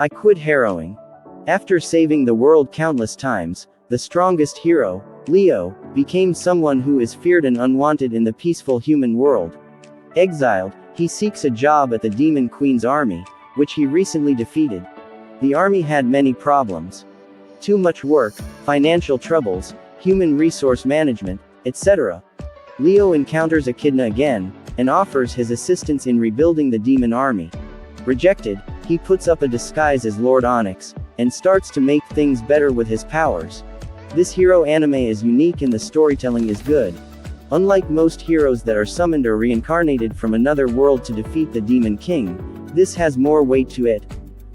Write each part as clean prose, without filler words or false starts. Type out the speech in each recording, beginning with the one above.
I quit harrowing. After saving the world countless times, the strongest hero, Leo, became someone who is feared and unwanted in the peaceful human world. Exiled, he seeks a job at the Demon Queen's army, which he recently defeated. The army had many problems. Too much work, financial troubles, human resource management, etc. Leo encounters Echidna again, and offers his assistance in rebuilding the demon army. Rejected, he puts up a disguise as Lord Onyx, and starts to make things better with his powers. This hero anime is unique and the storytelling is good. Unlike most heroes that are summoned or reincarnated from another world to defeat the Demon King, this has more weight to it.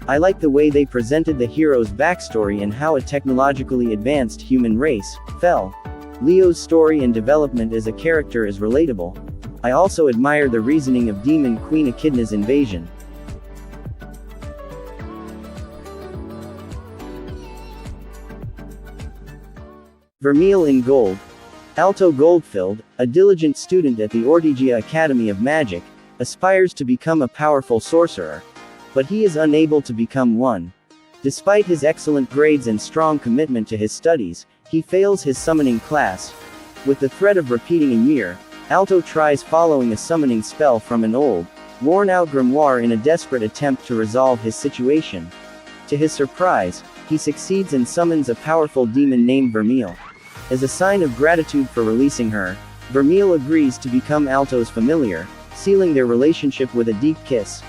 I like the way they presented the hero's backstory and how a technologically advanced human race fell. Leo's story and development as a character is relatable. I also admire the reasoning of Demon Queen Echidna's invasion. Vermeil in Gold. Alto Goldfield, a diligent student at the Ortigia Academy of Magic, aspires to become a powerful sorcerer. But he is unable to become one. Despite his excellent grades and strong commitment to his studies, he fails his summoning class. With the threat of repeating a year, Alto tries following a summoning spell from an old, worn-out grimoire in a desperate attempt to resolve his situation. To his surprise, he succeeds and summons a powerful demon named Vermeil. As a sign of gratitude for releasing her, Vermeil agrees to become Alto's familiar, sealing their relationship with a deep kiss.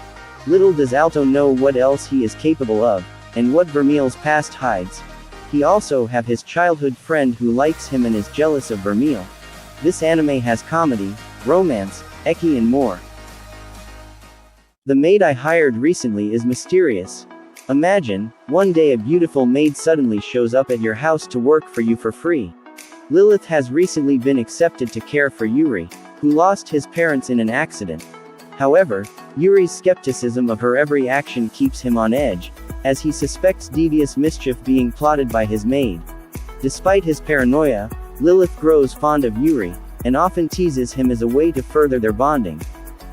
Little does Alto know what else he is capable of, and what Vermeil's past hides. He also have his childhood friend who likes him and is jealous of Vermeil. This anime has comedy, romance, ecchi and more. The maid I hired recently is mysterious. Imagine, one day a beautiful maid suddenly shows up at your house to work for you for free. Lilith has recently been accepted to care for Yuri, who lost his parents in an accident. However, Yuri's skepticism of her every action keeps him on edge, as he suspects devious mischief being plotted by his maid. Despite his paranoia, Lilith grows fond of Yuri, and often teases him as a way to further their bonding.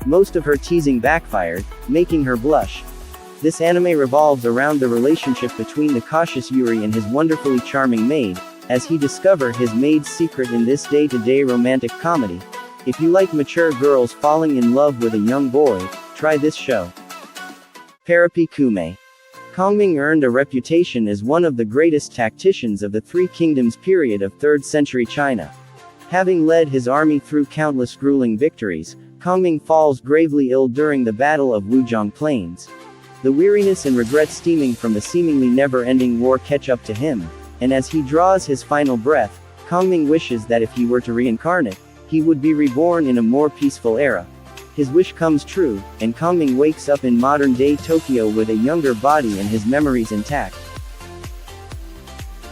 Most of her teasing backfired, making her blush. This anime revolves around the relationship between the cautious Yuri and his wonderfully charming maid, as he discovers his maid's secret in this day-to-day romantic comedy. If you like mature girls falling in love with a young boy, try this show. Parapikume. Kongming earned a reputation as one of the greatest tacticians of the Three Kingdoms period of 3rd century China. Having led his army through countless grueling victories, Kongming falls gravely ill during the Battle of Wujiang Plains. The weariness and regret stemming from the seemingly never-ending war catch up to him, and as he draws his final breath, Kongming wishes that if he were to reincarnate, he would be reborn in a more peaceful era. His wish comes true, and Kongming wakes up in modern-day Tokyo with a younger body and his memories intact.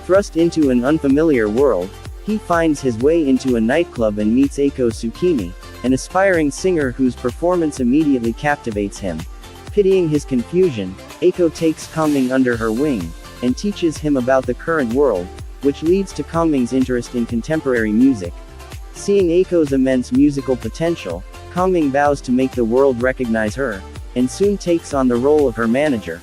Thrust into an unfamiliar world, he finds his way into a nightclub and meets Eiko Tsukimi, an aspiring singer whose performance immediately captivates him. Pitying his confusion, Eiko takes Kongming under her wing, and teaches him about the current world, which leads to Kongming's interest in contemporary music. Seeing Eiko's immense musical potential, Kongming vows to make the world recognize her, and soon takes on the role of her manager.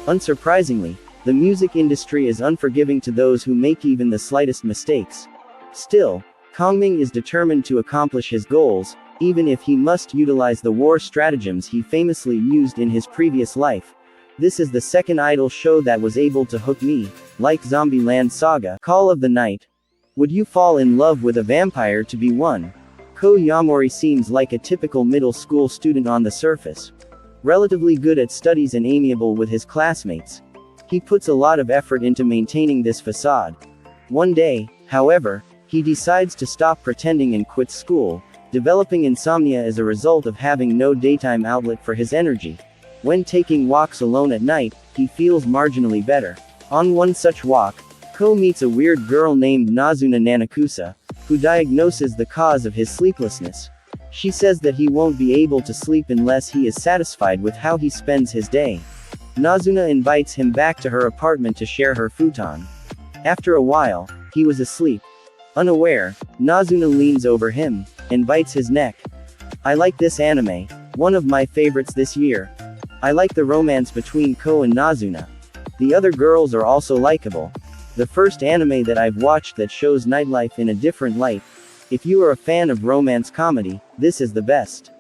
Unsurprisingly, the music industry is unforgiving to those who make even the slightest mistakes. Still, Kongming is determined to accomplish his goals, even if he must utilize the war stratagems he famously used in his previous life. This is the second idol show that was able to hook me, like Zombieland Saga, Call of the Night. Would you fall in love with a vampire to be one? Ko Yamori seems like a typical middle school student on the surface. Relatively good at studies and amiable with his classmates. He puts a lot of effort into maintaining this facade. One day, however, he decides to stop pretending and quits school, developing insomnia as a result of having no daytime outlet for his energy. When taking walks alone at night, he feels marginally better. On one such walk, Ko meets a weird girl named Nazuna Nanakusa, who diagnoses the cause of his sleeplessness. She says that he won't be able to sleep unless he is satisfied with how he spends his day. Nazuna invites him back to her apartment to share her futon. After a while, he was asleep. Unaware, Nazuna leans over him, and bites his neck. I like this anime, one of my favorites this year. I like the romance between Ko and Nazuna. The other girls are also likable. The first anime that I've watched that shows nightlife in a different light. If you are a fan of romance comedy, this is the best.